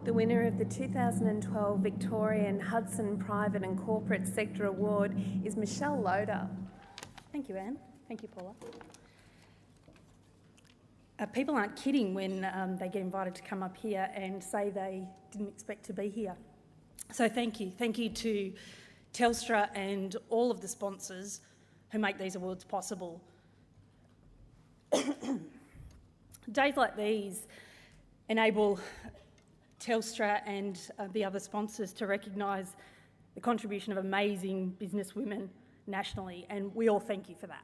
The winner of the 2012 Victorian Hudson Private and Corporate Sector Award is Michelle Loader. Thank you, Anne. Thank you, Paula. People aren't kidding when they get invited to come up here and say they didn't expect to be here. So thank you. Thank you to Telstra and all of the sponsors who make these awards possible. Days like these enable Telstra and the other sponsors to recognise the contribution of amazing businesswomen nationally, and we all thank you for that.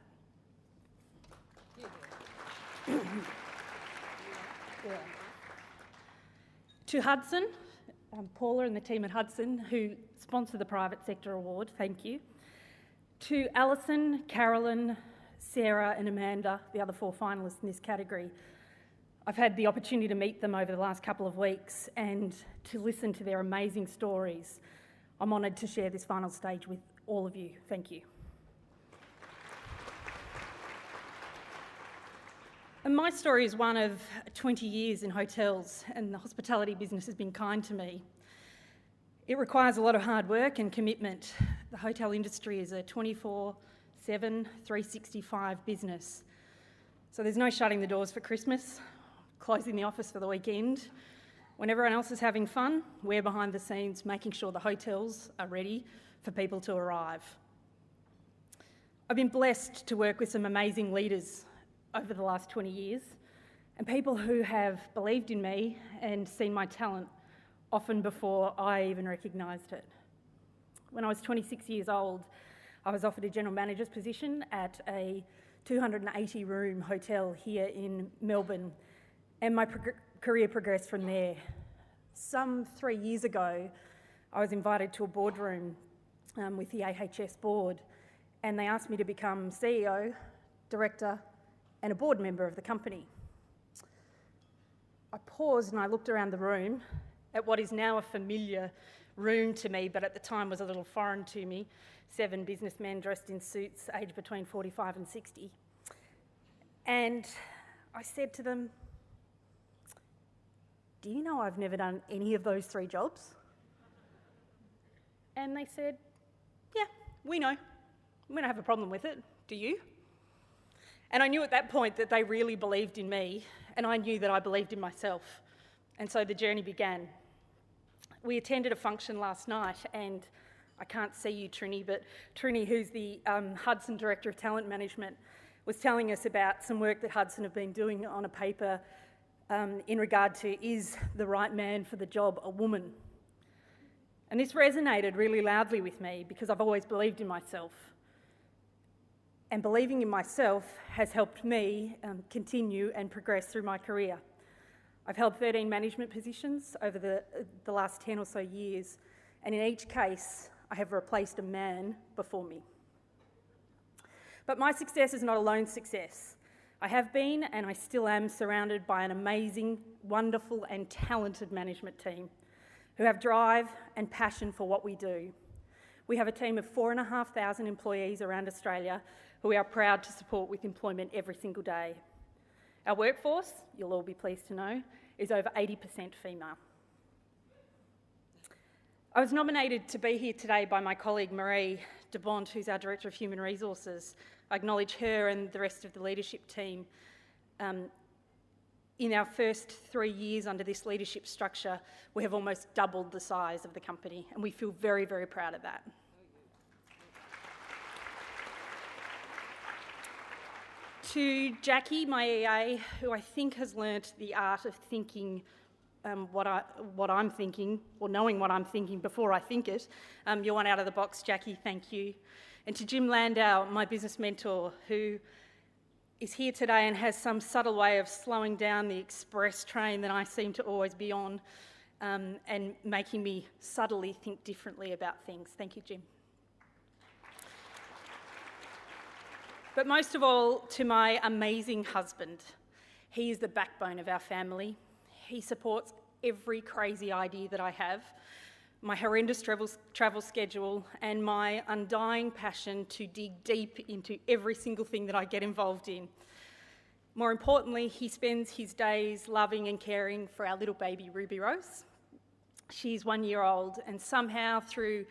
To Hudson, Paula and the team at Hudson who sponsor the Private Sector Award, thank you. To Alison, Carolyn, Sarah and Amanda, the other 4 finalists in this category, I've had the opportunity to meet them over the last couple of weeks and to listen to their amazing stories. I'm honoured to share this final stage with all of you. Thank you. And my story is one of 20 years in hotels, and the hospitality business has been kind to me. It requires a lot of hard work and commitment. The hotel industry is a 24/7, 365 business. So there's no shutting the doors for Christmas, closing the office for the weekend. When everyone else is having fun, we're behind the scenes making sure the hotels are ready for people to arrive. I've been blessed to work with some amazing leaders over the last 20 years, and people who have believed in me and seen my talent often before I even recognised it. When I was 26 years old, I was offered a general manager's position at a 280-room hotel here in Melbourne, and my career progressed from there. Some 3 years ago, I was invited to a boardroom with the AHS board, and they asked me to become CEO, director, and a board member of the company. I paused and I looked around the room at what is now a familiar room to me, but at the time was a little foreign to me. 7 businessmen dressed in suits, aged between 45 and 60. And I said to them, "Do you know I've never done any of those 3 jobs?" And they said, "Yeah, we know. We don't have a problem with it. Do you?" And I knew at that point that they really believed in me, and I knew that I believed in myself. And so the journey began. We attended a function last night, and I can't see you, Trini, but Trini, who's the Hudson Director of Talent Management, was telling us about some work that Hudson have been doing on a paper in regard to, is the right man for the job a woman? And this resonated really loudly with me because I've always believed in myself. And believing in myself has helped me continue and progress through my career. I've held 13 management positions over the last 10 or so years, and in each case, I have replaced a man before me. But my success is not a lone success. I have been, and I still am, surrounded by an amazing, wonderful and talented management team who have drive and passion for what we do. We have a team of 4,500 employees around Australia who we are proud to support with employment every single day. Our workforce, you'll all be pleased to know, is over 80% female. I was nominated to be here today by my colleague Marie de Bont, who's our Director of Human Resources. I acknowledge her and the rest of the leadership team. In our first 3 years under this leadership structure, we have almost doubled the size of the company, and we feel very, very proud of that. To Jackie, my EA, who I think has learnt the art of thinking what I'm thinking, or knowing what I'm thinking before I think it. You're one out of the box, Jackie, thank you. And to Jim Landau, my business mentor, who is here today and has some subtle way of slowing down the express train that I seem to always be on and making me subtly think differently about things. Thank you, Jim. But most of all, to my amazing husband. He is the backbone of our family. He supports every crazy idea that I have, my horrendous travel schedule, and my undying passion to dig deep into every single thing that I get involved in. More importantly, he spends his days loving and caring for our little baby Ruby Rose, She's 1 year old, and somehow through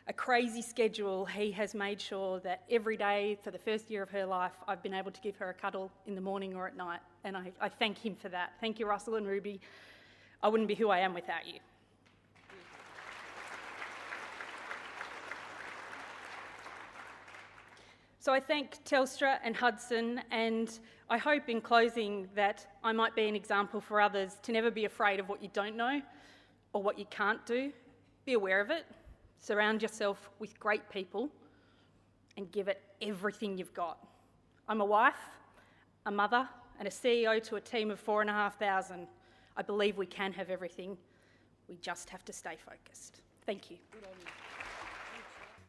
a crazy schedule, he has made sure that every day for the first year of her life, I've been able to give her a cuddle in the morning or at night, and I thank him for that. Thank you, Russell and Ruby. I wouldn't be who I am without you. So I thank Telstra and Hudson, and I hope in closing that I might be an example for others to never be afraid of what you don't know or what you can't do. Be aware of it, surround yourself with great people, and give it everything you've got. I'm a wife, a mother, and a CEO to a team of 4,500. I believe we can have everything. We just have to stay focused. Thank you.